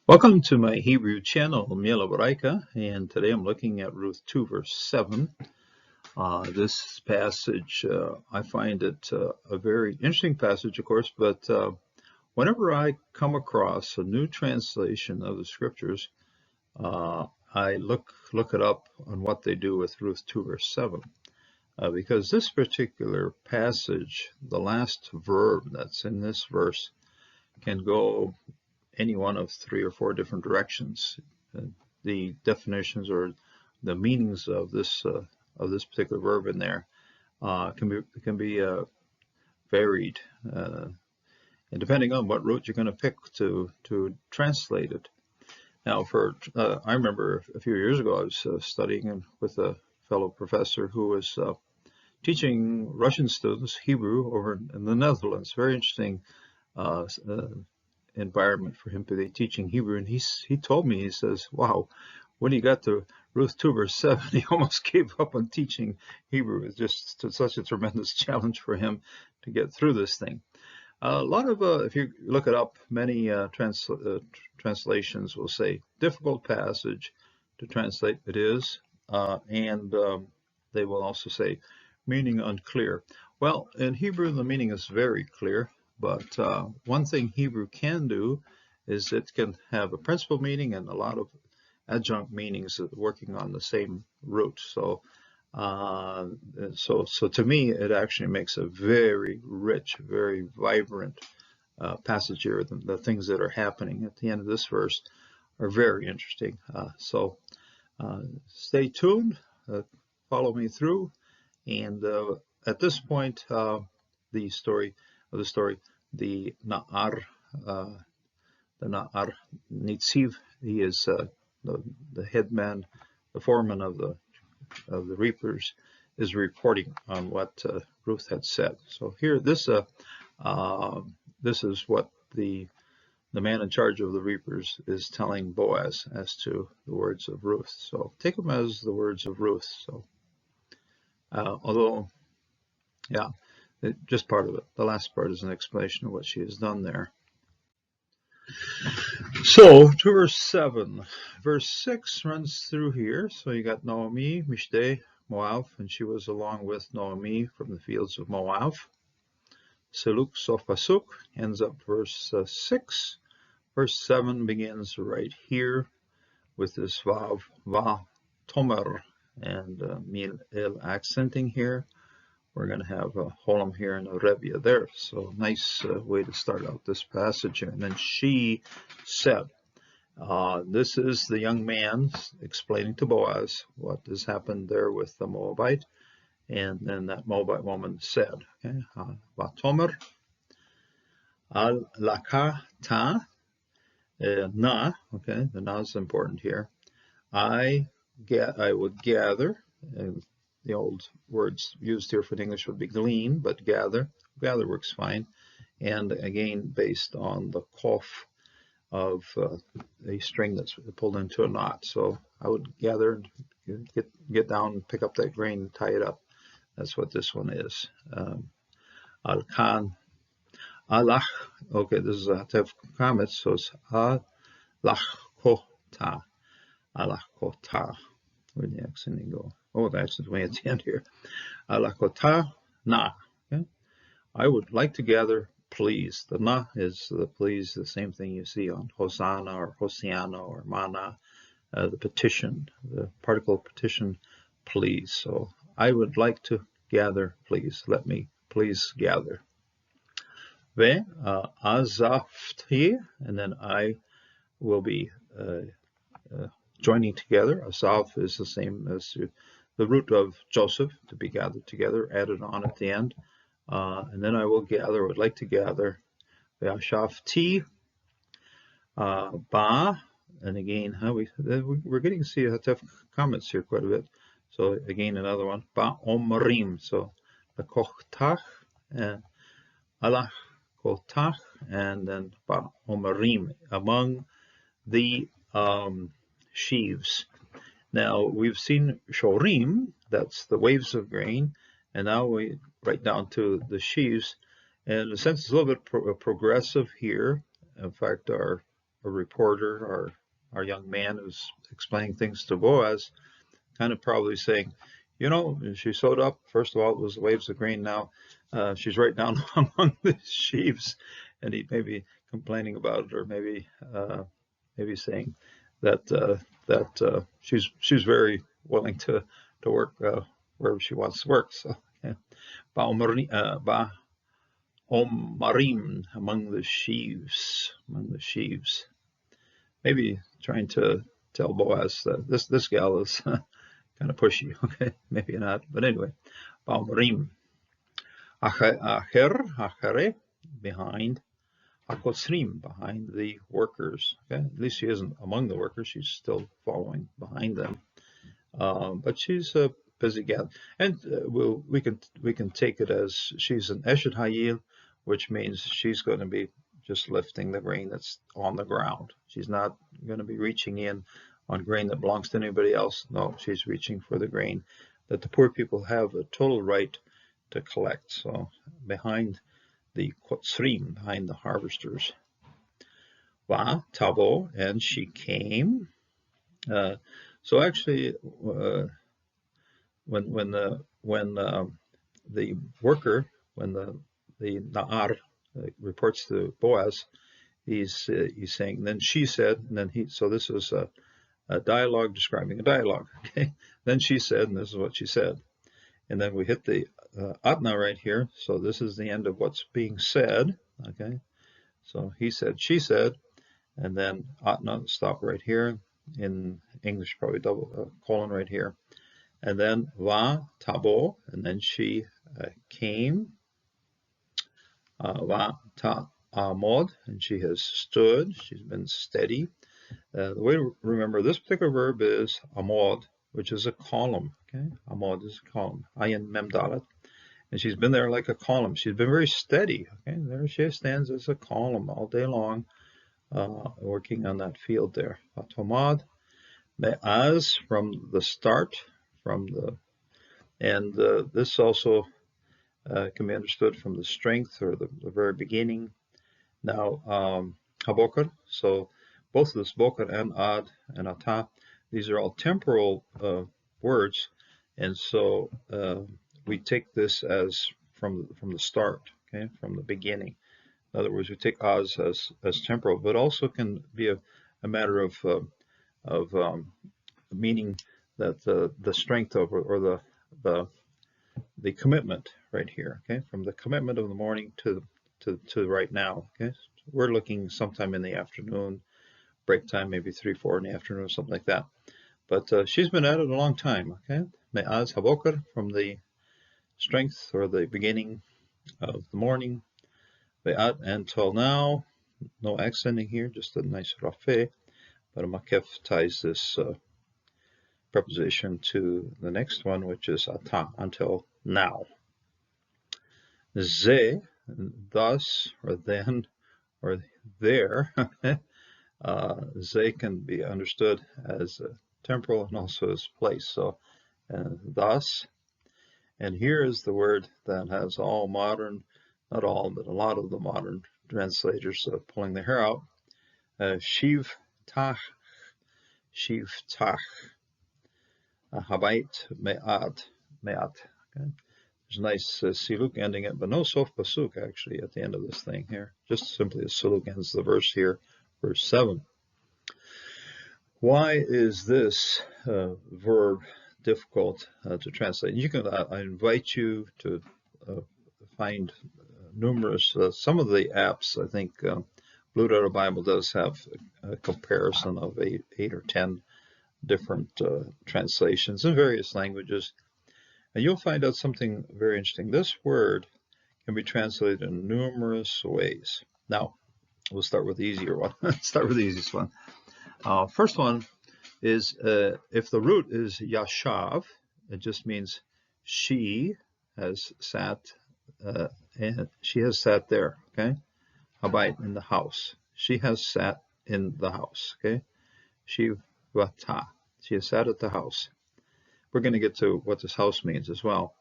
Welcome to my Hebrew channel, Miela Baraika, and today I'm looking at Ruth 2, verse 7. This passage, I find it a very interesting passage, of course, but whenever I come across a new translation of the scriptures, I look it up on what they do with Ruth 2, verse 7. Because this particular passage, the last verb that's in this verse, can go any one of 3 or 4 different directions. The definitions or the meanings of this particular verb in there can be varied, and depending on what route you're going to pick to translate it. Now, I remember a few years ago I was studying with a fellow professor who was teaching Russian students Hebrew over in the Netherlands. Very interesting environment for him to be teaching Hebrew, and he told me, he says, wow, when he got to Ruth 2 verse 7, he almost gave up on teaching Hebrew. It's just such a tremendous challenge for him to get through this thing. A lot of, if you look it up, many translations will say difficult passage to translate. It is, and they will also say meaning unclear. Well, in Hebrew, the meaning is very clear. But one thing Hebrew can do is it can have a principal meaning and a lot of adjunct meanings working on the same root. So to me, it actually makes a very rich, very vibrant passage here. The things that are happening at the end of this verse are very interesting. So stay tuned, follow me through, and at this point, the Na'ar Nitziv, he is the headman, the foreman of the reapers, is reporting on what Ruth had said. So here, this is what the man in charge of the reapers is telling Boaz as to the words of Ruth. So take them as the words of Ruth. So although, yeah. Just part of it. The last part is an explanation of what she has done there. So, to verse 7. Verse 6 runs through here. So you got Naomi, Mishde, Moab, and she was along with Naomi from the fields of Moab. Seluk, Sof Pasuk, ends up verse 6. Verse 7 begins right here with this Vav, Va, Tomer, and Mil El accenting here. We're going to have a Holam here and a Rebia there. So nice way to start out this passage here. And then she said, this is the young man explaining to Boaz what has happened there with the Moabite. And then that Moabite woman said, okay, Vatomer al lakata na, okay, the na is important here. I would gather, and the old words used here for English would be glean, but gather works fine. And again, based on the kof of a string that's pulled into a knot. So I would gather, get down, and pick up that grain, and tie it up. That's what this one is. Al-Khan, Alach, okay, this is a have comments, so it's Alach Kota, Alach Kota. Where'd the accent go? Oh, the accent's way at the end here. Alakota na. Okay? I would like to gather, please. The na is the please, the same thing you see on Hosanna or Hosiana or Mana, the petition, the particle petition, please. So I would like to gather, please. Let me please gather. Ve azafti, and then I will be joining together. Asaf is the same as the root of Joseph, to be gathered together, added on at the end. And then I will gather, would like to gather. Ve'ashafti ba, and again, we're getting to see Hatef comments here quite a bit. So again, another one. Ba omrim, so the kochtach, alach kochtach, and then ba omrim, among the sheaves. Now we've seen shorim, that's the waves of grain, and now we right down to the sheaves. And in a sense, it's a little bit progressive here. In fact, our reporter or our young man who's explaining things to Boaz, kind of probably saying, you know, she sewed up. First of all, it was waves of grain. Now she's right down among the sheaves, and he may be complaining about it, or maybe saying that she's very willing to work wherever she wants to work. So, yeah. Ba'omarim, among the sheaves, Maybe trying to tell Boaz that this gal is kind of pushy. Okay, maybe not, but anyway, Ba'omarim, achere, behind. Hakotzrim, behind the workers. Okay, at least she isn't among the workers; she's still following behind them. But she's a busy gal, and we can take it as she's an Eshet Hayil, which means she's going to be just lifting the grain that's on the ground. She's not going to be reaching in on grain that belongs to anybody else. No, she's reaching for the grain that the poor people have a total right to collect. So behind the kotzrim, behind the harvesters. Va tavo, and she came. So actually, when the worker, when the Na'ar reports to Boaz, he's saying, then she said, and then he. So this is a dialogue describing a dialogue. Okay. Then she said, and this is what she said, and then we hit the Atna right here. So this is the end of what's being said. Okay. So he said, she said, and then Atna stop right here. In English, probably double colon right here. And then Va tabo, and then she came. Va ta amod, and she has stood. She's been steady. The way to remember this particular verb is amod, which is a column. Okay, amod is a column. Ayin mem dalet, and she's been there like a column. She's been very steady. Okay, there she stands as a column all day long, working on that field there. Atomad, me'az, from the start, and this also can be understood from the strength or the very beginning. Now, habokar, so both of this bokar and ad and ata, these are all temporal words, and so we take this as from the start, okay, from the beginning. In other words, we take az as temporal, but also can be a matter of meaning that the strength of or the commitment right here, okay, from the commitment of the morning to right now, okay. So we're looking sometime in the afternoon, break time, maybe 3-4 in the afternoon, or something like that. But she's been at it a long time, okay. Me'az habokar, from the strength or the beginning of the morning, ve'at, until now. No accenting here, just a nice rafeh, but a makef ties this preposition to the next one, which is ata, until now. Ze, thus, or then, or there. Ze can be understood as temporal and also as place. So, thus, and here is the word that has all modern, not all, but a lot of the modern translators pulling their hair out. Shiv tach, habait me'at. Okay. There's a nice siluk ending it, but no sof pasuk actually at the end of this thing here. Just simply a siluk ends the verse here, verse 7. Why is this verb difficult to translate? You can. I invite you to find numerous. Some of the apps, I think, Blue Letter Bible does have a comparison of 8 or 10 different translations in various languages, and you'll find out something very interesting. This word can be translated in numerous ways. Now, we'll start with the easier one. Start with the easiest one. First one is if the root is yashav, it just means she has sat, and she has sat there. Okay, habayit, in the house. She has sat in the house. Okay, shivata, she has sat at the house. We're going to get to what this house means as well,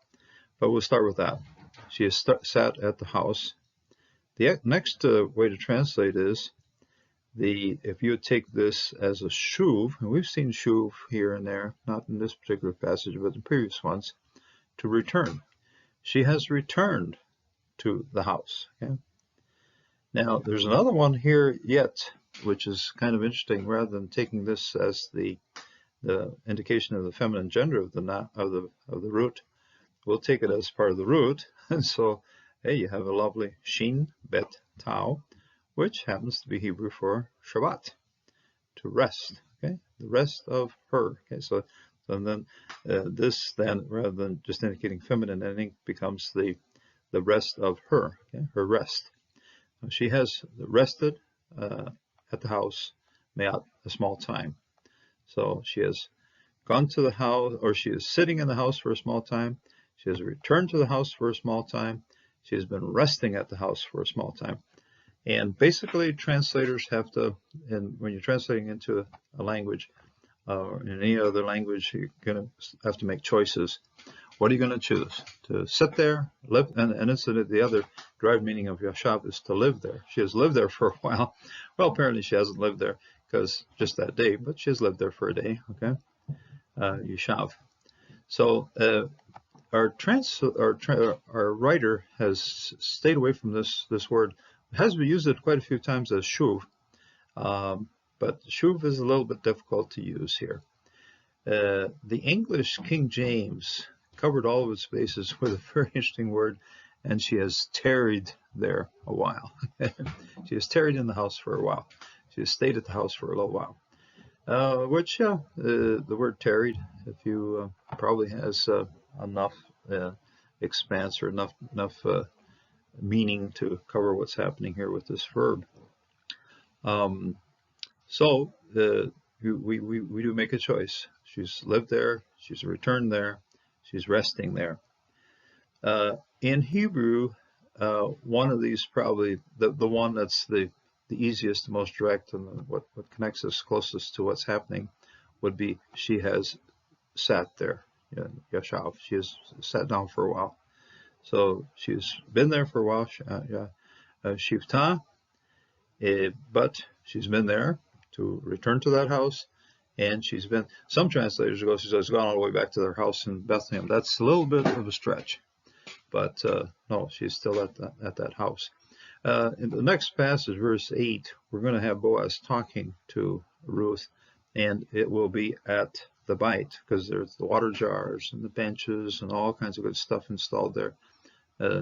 but we'll start with that. She has sat at the house. The next way to translate is if you would take this as a shuv, and we've seen shuv here and there, not in this particular passage, but in previous ones, to return. She has returned to the house. Okay? Now, there's another one here yet, which is kind of interesting. Rather than taking this as the indication of the feminine gender of the root, we'll take it as part of the root. And so, hey, you have a lovely shin bet tau, which happens to be Hebrew for Shabbat, to rest. Okay, the rest of her. Okay, so then this then, rather than just indicating feminine ending, becomes the rest of her. Okay, her rest. She has rested at the house, me'at, a small time. So she has gone to the house, or she is sitting in the house for a small time. She has returned to the house for a small time. She has been resting at the house for a small time. And basically, translators have to, and when you're translating into a language, or in any other language, you're going to have to make choices. What are you going to choose? To sit there, live, and incidentally, the other derived meaning of yashav is to live there. She has lived there for a while. Well, apparently she hasn't lived there because just that day, but she has lived there for a day. Okay, yashav. So our writer has stayed away from this word. It has been used quite a few times as shuv, but shuv is a little bit difficult to use here. The English King James covered all of its bases with a very interesting word, and she has tarried there a while. She has tarried in the house for a while. She has stayed at the house for a little while. Which, yeah, the word tarried, if you probably has enough expanse or enough meaning to cover what's happening here with this verb. So we do make a choice. She's lived there. She's returned there. She's resting there. In Hebrew, one of these probably the one that's the easiest, the most direct, and what connects us closest to what's happening would be she has sat there. Yashav. She has sat down for a while. So she's been there for a while. Shivta, but she's been there to return to that house. And she's been, some translators go, she's gone all the way back to their house in Bethlehem. That's a little bit of a stretch. But no, she's still at that house. In the next passage, verse 8, we're going to have Boaz talking to Ruth, and it will be at the bite, because there's the water jars and the benches and all kinds of good stuff installed there.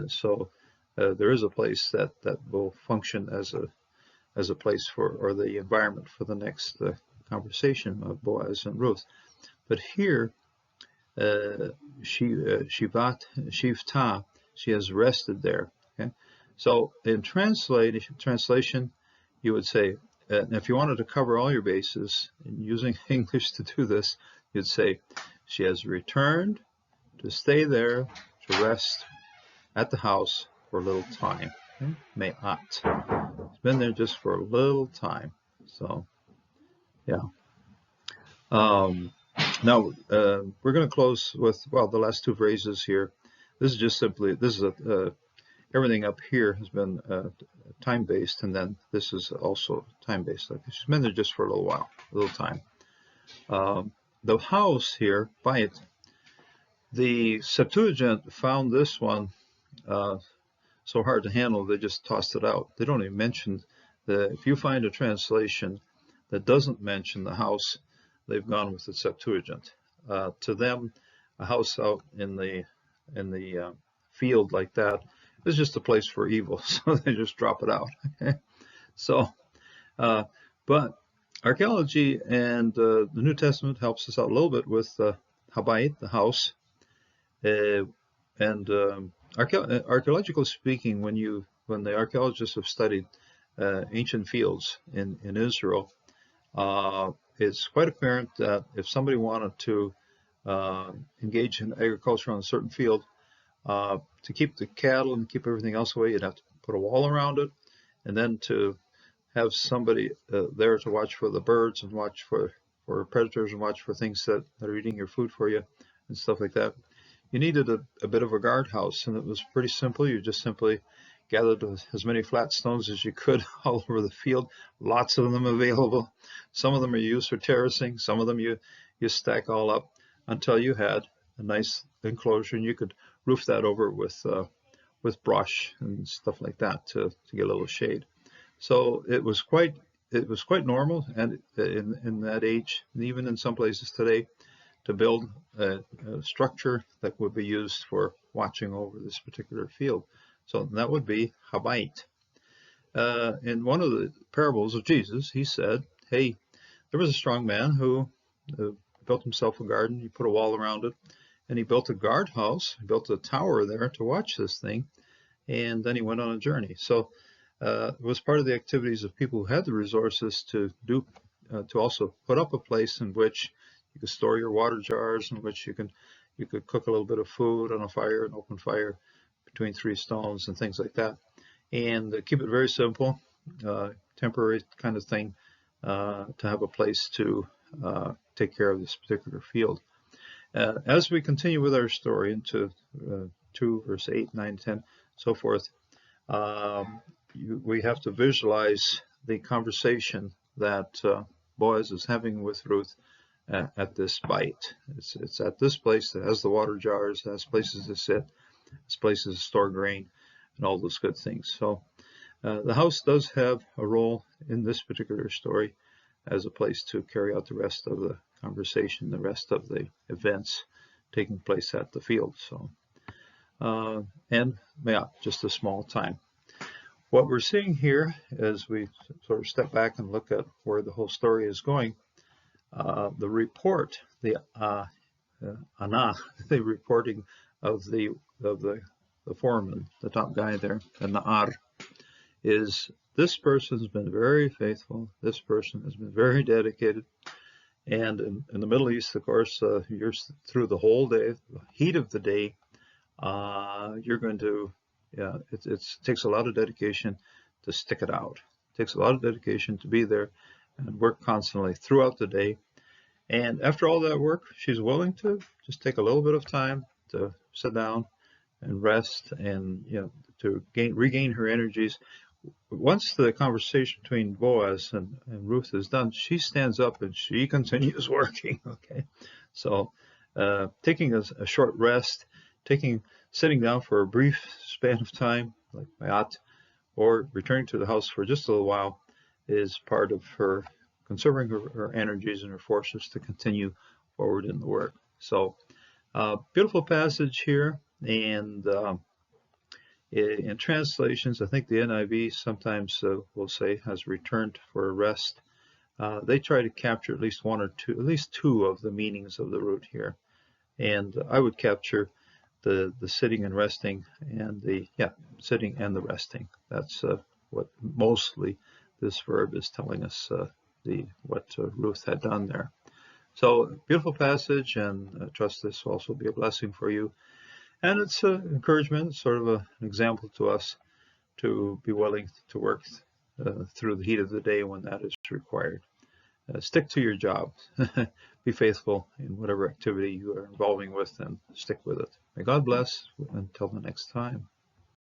So there is a place that will function as a place for, or the environment for the next conversation of Boaz and Ruth. But here, Shivta, she has rested there. Okay? So in translation, you would say, if you wanted to cover all your bases, and using English to do this, you'd say, she has returned to stay there, to rest at the house for a little time. Okay? Me'at. It's been there just for a little time. So, yeah. Now, we're going to close with, well, the last two phrases here. This is just simply, this is everything up here has been time-based, and then this is also time-based. Like she's been there just for a little while, a little time. The house here, by it, the Septuagint found this one so hard to handle, they just tossed it out. They don't even mention if you find a translation that doesn't mention the house, they've gone with the Septuagint. To them, a house out in the field like that is just a place for evil, so they just drop it out. So, but archaeology and the New Testament helps us out a little bit with Habayit, the house, and archaeologically speaking, when the archaeologists have studied ancient fields in Israel, it's quite apparent that if somebody wanted to engage in agriculture on a certain field, to keep the cattle and keep everything else away, you'd have to put a wall around it, and then to have somebody there to watch for the birds and watch for predators and watch for things that are eating your food for you and stuff like that. You needed a bit of a guardhouse, and it was pretty simple. You just simply gathered as many flat stones as you could all over the field, lots of them available. Some of them are used for terracing, some of them you stack all up until you had a nice enclosure, and you could roof that over with brush and stuff like that to get a little shade. So it was quite normal, and in that age, and even in some places today, to build a structure that would be used for watching over this particular field. So that would be Habayit. In one of the parables of Jesus, he said, hey, there was a strong man who built himself a garden. He put a wall around it, and he built a guardhouse. He built a tower there to watch this thing, and then he went on a journey. So it was part of the activities of people who had the resources to do, to also put up a place in which you could store your water jars, in which you could cook a little bit of food on a fire, an open fire between three stones and things like that, and keep it very simple, temporary kind of thing, to have a place to take care of this particular field. As we continue with our story into 2 verse 8, 9, 10, so forth, we have to visualize the conversation that Boaz is having with Ruth at this bite. It's at this place that has the water jars, that has places to sit, has places to store grain, and all those good things. So the house does have a role in this particular story as a place to carry out the rest of the conversation, the rest of the events taking place at the field. So, and yeah, just a small time. What we're seeing here as we sort of step back and look at where the whole story is going, the report, the the reporting of the foreman, the top guy there, the Na'ar, is this person's been very faithful. This person has been very dedicated. And in the Middle East, of course, you're through the whole day, the heat of the day. You're going to, yeah, it takes a lot of dedication to stick it out. It takes a lot of dedication to be there and work constantly throughout the day. And after all that work, she's willing to just take a little bit of time to sit down and rest, and to regain her energies. Once the conversation between Boaz and Ruth is done, she stands up and she continues working. Okay, so taking a short rest, sitting down for a brief span of time, like Mayat, or returning to the house for just a little while, is part of her conserving her energies and her forces to continue forward in the work. So beautiful passage here, and in translations, I think the NIV sometimes will say has returned for a rest. They try to capture at least two of the meanings of the root here, and I would capture the sitting and resting, and the sitting and the resting. That's what mostly this verb is telling us. What Ruth had done there. So beautiful passage, and I trust this will also be a blessing for you. And it's an encouragement, sort of an example to us to be willing to work through the heat of the day when that is required. Stick to your job. Be faithful in whatever activity you are involving with, and stick with it. May God bless until the next time.